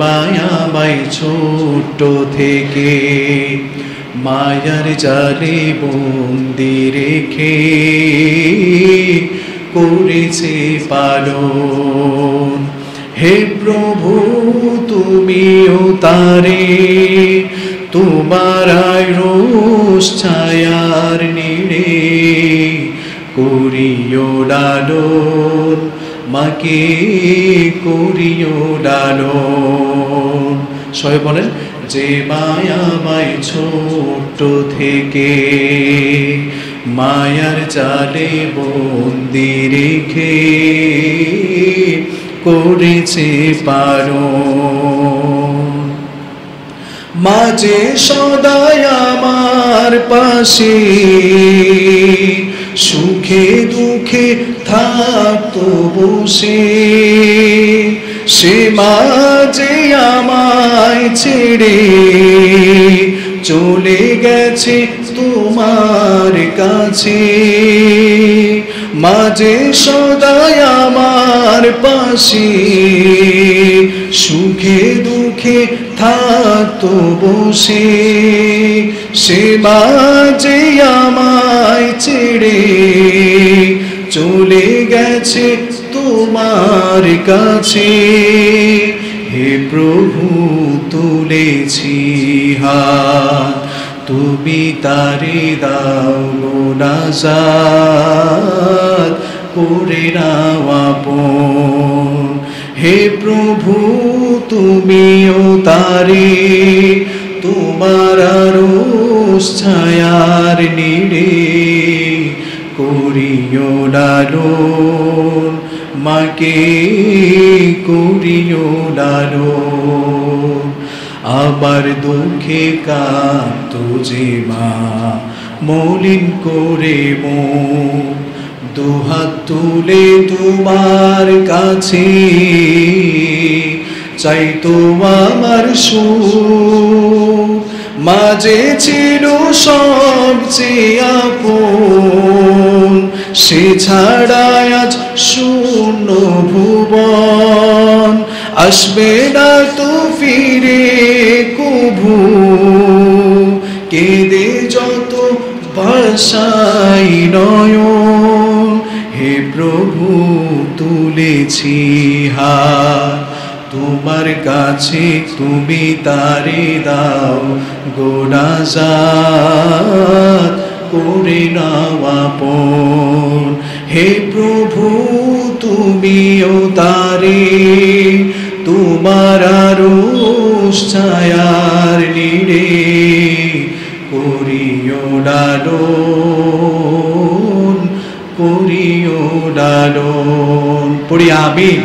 মায়াময় ছোট থেকে মায়ার জালে বন্দি রেখে করেছে পালন। হে প্রভু তুমিও তারে তোমার রোষ ছায়ার নিড়ে করিও লালন, মাকে করিও লালন। সবাই বলেন, যে মায়াময় ছোট থেকে মায়ার জালে বন্দি রেখে করেছে পালন। মাঝে সদাই আমার পাশে সুখে দুঃখে থাকতো বসে, সে মাঝে আমায় ছেড়ে চলে গেছে তোমার কাছে। মাঝে সদাই আমার পাশে সুখে দুঃখে থাকতো বসে, সে মাঝে আমায় ছেড়ে চলে গেছে তোমার কাছে। হে প্রভু তুলেছি হাত, তুমি তারে দাও গো নাজাত, করে নাও আপন। হে প্রভু তুমিও তারে তোমার রোষ ছায়ার নিড়ে করিও লালন, মাকে করিও লালন। আমার দুঃখে কাঁদতো যে মা মলিন করে মুখ, দুহাত তুলে তোমার কাছে চাইতো আমার সুখ। মাঝে ছিল সবচেয়ে আপন, সে ছাড়া আজ শূন্য ভুবন। আসবে না তো ফিরে কভু, কেঁদে যত ভাষাই নয়ন। হে প্রভু তুলেছি হাত তোমার কাছে, তুমি তারে দাও গো নাজাত, করে নাও আপন। হে প্রভু তুমিও তারে তোমার রোষ ছায়ার নিড়ে করিও লালন, করিও লালন। পড়ি আমিন।